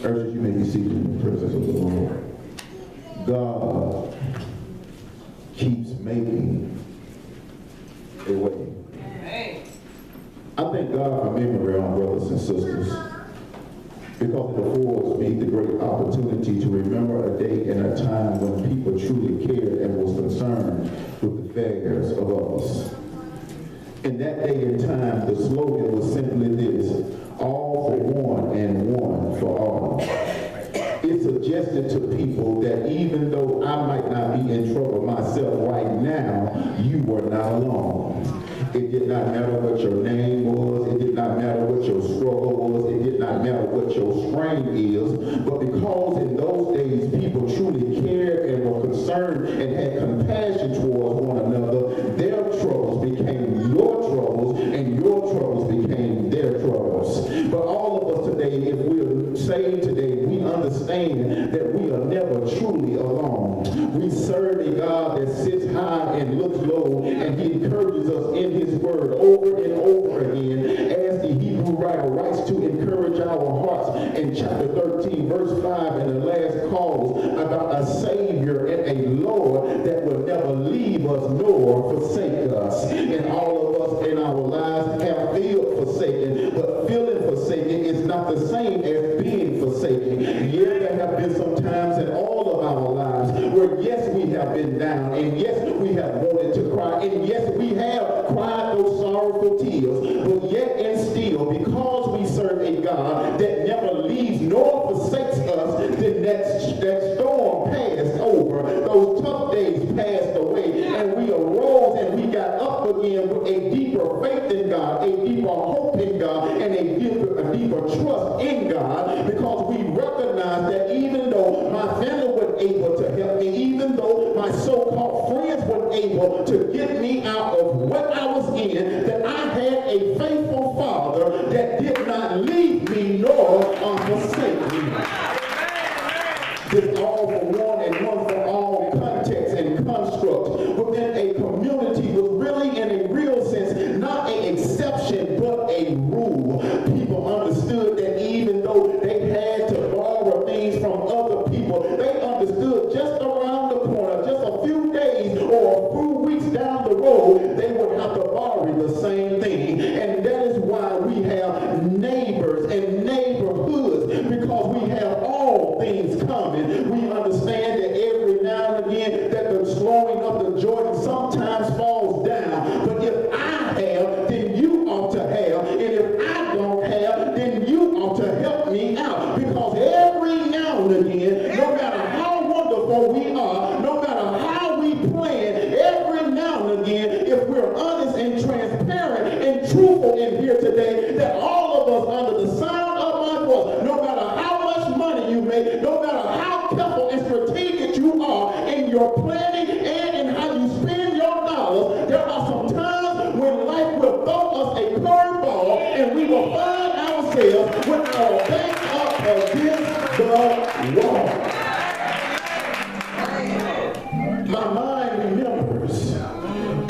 Urges you may be seated in the presence of the Lord. God keeps making a way. I thank God for memory, on brothers and sisters, because it affords me the great opportunity to remember a day and a time when people truly cared and was concerned with the affairs of others. In that day and time, the slogan was simply this: all for one and one for all. It suggested to people that even though I might not be in trouble myself right now, you were not alone. It did not matter what your name was. It did not matter what your struggle was. It did not matter what your strain is. But because in those days people truly cared and were concerned and had compassion towards one another, their troubles became your troubles and your troubles became their troubles. But all of us today, if we're saved today, we understand that we are never truly alone. We serve a God that sits high and looks low, and he encourages us in his word over and over again, as the Hebrew writer writes to encourage our hearts in chapter 13, verse 5, in the last cause, about a Savior and a Lord that will never leave us nor forsake us. And all of us in our lives have felt forsaken, but feeling forsaken is not the same as being forsaken. Yeah, there have been some times in all of our lives where yes, we have been down, and yes, we have wanted to cry, and yes, we have cried those sorrowful tears, but yet and still, because we serve a God that never leaves nor forsakes us, then that storm passed over, those tough days passed away, and we arose and we got up again with a deeper faith in God, a deeper hope in God, and a deeper trust in God, because we recognize that even though my family wasn't able to help me, even though my so-called friends weren't able to get me out of what I was in, that I had a faithful Father that did not leave me nor forsake me. This all for one and one for all context and construct within a community was really, in a real sense, not an exception but a rule. People understood that even though they had to borrow things from other people, they understood just around the corner, just a few days or a few weeks down the road, they would have to borrow the same thing. And that is why we have neighbors and neighborhoods, because we have all things coming. We understand that every now and again that the slowing of the Jordan sometimes falls down. But if I have, then you ought to have. And if I don't have, then you ought to help me out. Because every now and again, no matter how wonderful we are, no matter how we plan, every now and again, if we're honest and transparent and truthful in here today, that all of us under the sound of my voice, no matter how much money you make, no matter how careful and strategic you are in your planning and in how you spend your dollars, there are some times when life will throw us a curveball and we will find ourselves with our back up against the wall. My mind remembers,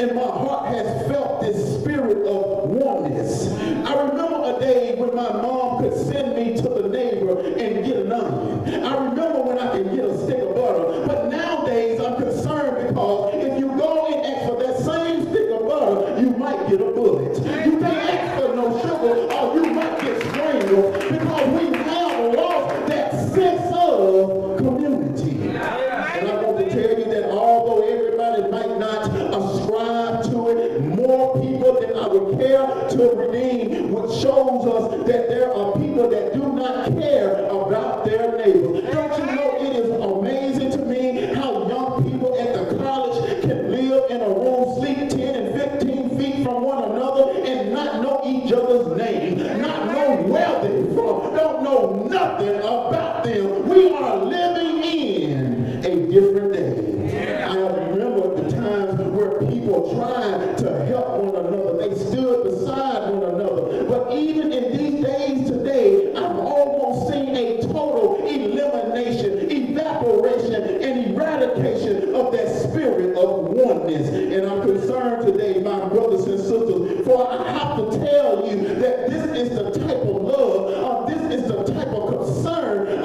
and my heart has felt this spirit of oneness. I remember a day when my mom could send me to the neighbor and get an onion. I remember when I could get a stick of butter. But nowadays I'm concerned because if you go and ask for that same stick of butter, you might get a bullet. You can't ask for no sugar or you might get strangled, because we have lost that sense of community. And I want to tell you that although everybody might not ascribe to it, more people than I would care to redeem, which shows us that there are people that do not care about their neighbors. Don't you know it is amazing to me how young people at the college can live in a room, sleep 10 and 15 feet from one another and not know each other's name, not know where they're from, don't know nothing about them. We are living in a different day. I remember the times where people tried to help one another. They stood beside one another. But even in these days today, I've almost seen a total elimination, evaporation, and eradication of that spirit of oneness. And I'm concerned today, my brothers and sisters, for I have to tell you that this is the type of love, this is the type of concern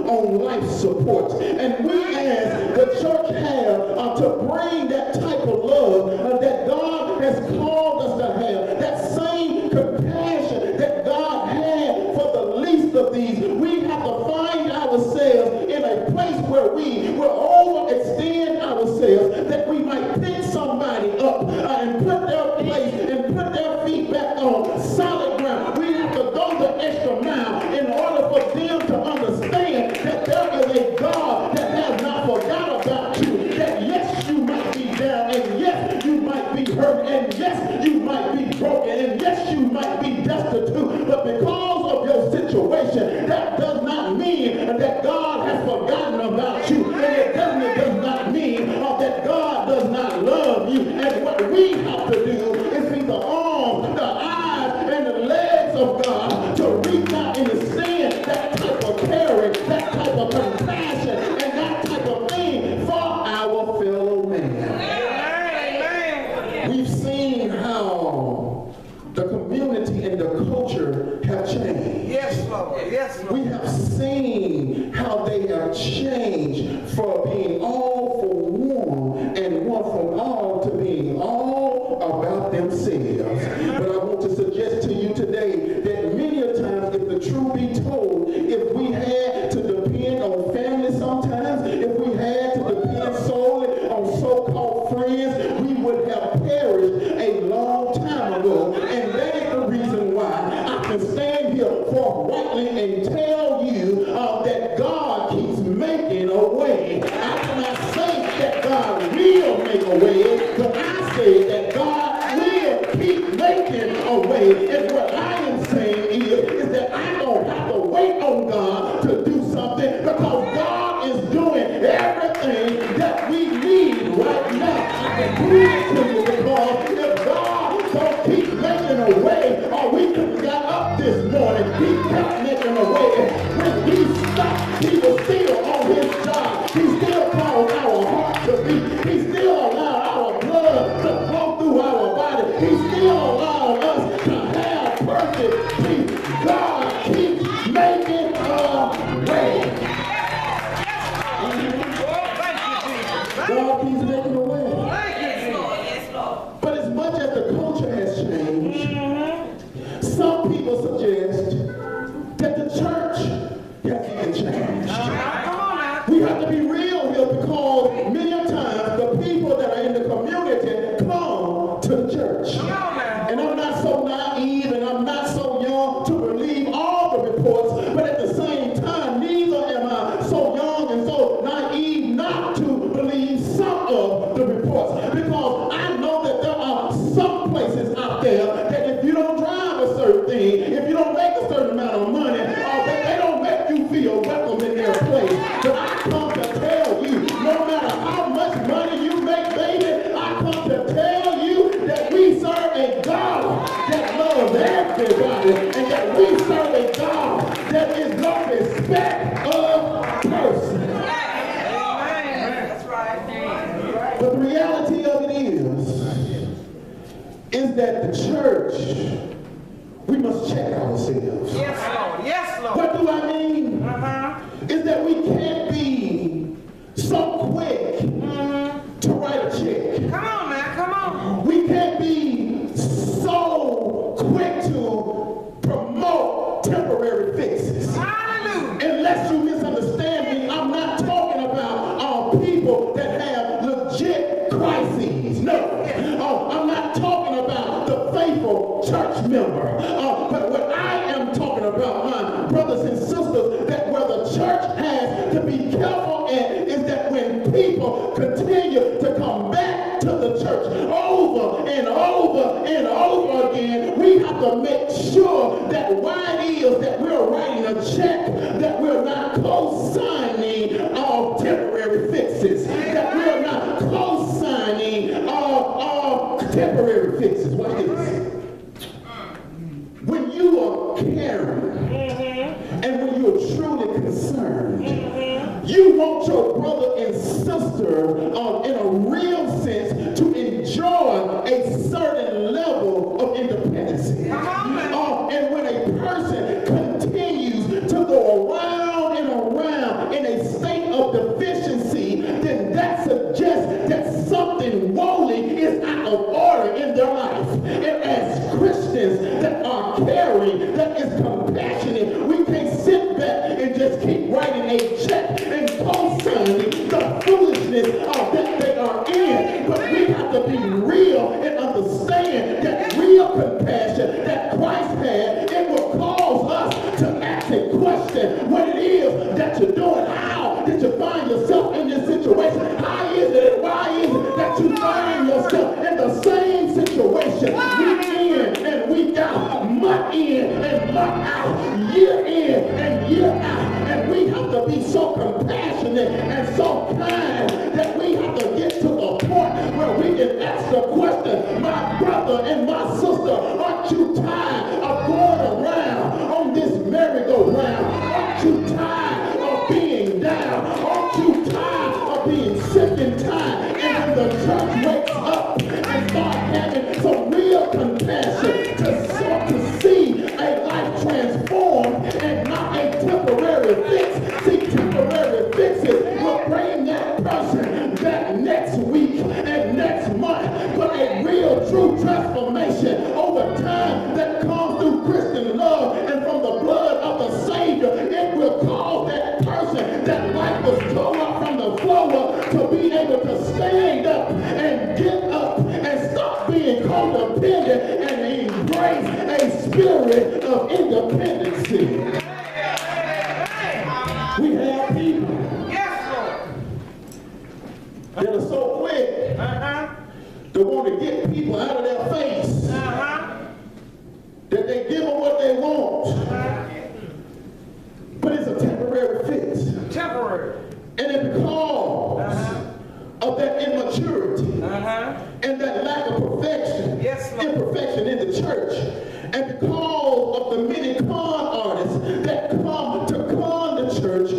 on life support. And we as the church have to bring that type of love that God has called us to have, that same compassion that God had for the least of these. We have to find ourselves in a place where we will overextend ourselves, that we might pick somebody up and put their place and put their feet back on solid ground. We have to go the extra mile in order for them to understand that there is a God that has not forgot about you, that yes, you might be down, and yes, you might be hurt, and yes, you might be broken, and yes, you might be destitute, but because of your situation, that does not mean that God has forgotten about you, and it does not mean that God does not love you. And what we have to do is be the arms, the eyes, and the legs of God to reach out and extend that type of caring, that type of compassion, and that type of thing for our fellow man. We've seen how the community and the culture have changed. Yes, Lord. Yes, Lord. We have seen how they have changed from being all for one and one from all to being all about themselves. But I want to suggest to you today that many a times, if the truth be told, if we had to depend on family sometimes, if we had to depend solely on so-called friends, we would have perished a long time ago. And that is the reason why I can stand here forthrightly and tell you that God keeps making a way. I cannot say that God will make a way, but I say that God will keep making a way. And what I am saying is that I don't have to wait on God to do something, because God is doing everything that we need right now. I can prove it to you, because if God don't keep making a way, or we could have got up this morning, He kept making a way. When He stopped, He was still on His job. He still caused our heart to beat. He still allowed our blood to flow through our body. He still allowed us to have perfect peace. God keeps making a way. God keeps making a way. But as much as the culture has changed, some people suggest that the church has even changed. We have to be real here, because many times the people that are in the community come to the church. And I'm not so naive and I'm not so young to believe all the reports, but at the same time, neither am I so young and so naive not to believe some of the reports, because I know that there are some places out there that if you don't drive a certain thing, if you don't make a certain amount of money, they don't make you feel welcome in their place. But I come to tell you, no matter how much money you make, baby, I come to tell you that we serve a God that loves everybody, and that we serve a God that is no respect of person. That's right. But the reality of it is that the church, we must check ourselves. Yes, Lord. Yes, Lord. What do I mean? Is that we can't be so quick to write a check. Come on, man. Come on. We can't be so quick to promote temporary fixes. Hallelujah. Unless you misunderstand me, I'm not talking about people that have legit crises. No. I'm not talking about the faithful church member. But what I am talking about, my brothers and sisters, that where the church has to be careful at is that when people continue to come back to the church over and over and over again, we have to make sure that why it is that we're writing a check, that we're not co-signing all temporary fixes, that we're not co-signing all temporary fixes. Watch this. When you are caring and when you're truly concerned, you want your brother and sister in a real sense to enjoy a certain level of independence. And when a person continues to go around and around in a state of deficiency, then that suggests that something woefully is out of order in their life. And as Christians that are caring, that is compassionate, we can't sit back and just keep writing a check and co-signing the foolishness of that they are in. But we have to be real and understand that real compassion that Christ had, it will cause us to ask a question what it is that you're doing. How did you find yourself in this situation? How is it and why is it that you find yourself in the same situation week in and week out, month in and month out, year in and year out? And we have to be so compassionate and so kind that we have to get to the point where we can ask the question, my brother and my sister, aren't you tired of going around on this merry-go-round? Aren't you tired of being down? Aren't you tired of being sick and tired? And when the church wakes up and start having some real compassion to see a life transformed and not a temporary fix. See, temporary fixes will bring that person back next week and next month, but a real true transformation over time that comes through Christian love and from the blood of the Savior, it will cause that person that life was torn up from the floor to be able to stand up and get up and stop being codependent and embrace a spirit of independency. We have people that are so quick to want to get people out of their face that they give them what they want. But it's a temporary fix. Temporary. And it's because of that immaturity and that lack of perfection, imperfection in the church, and because of the many con artists that come to con the church,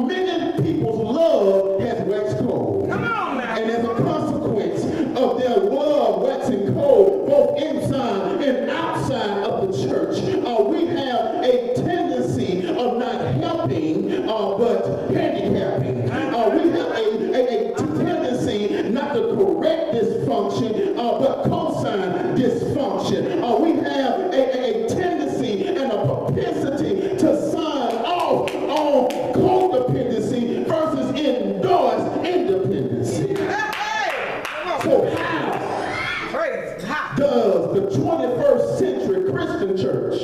many people's love has waxed cold. Come on now. And as a consequence of their love waxing cold, both inside and outside of the church, we have a tendency of not helping, but handicapping. We have a tendency not to correct dysfunction, but co-sign dysfunction. We have a tendency and a propensity to sign off on codependency versus endorse independency. So how does the 21st century Christian church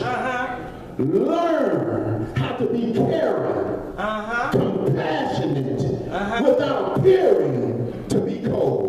learn how to be caring, compassionate, without appearing to be cold?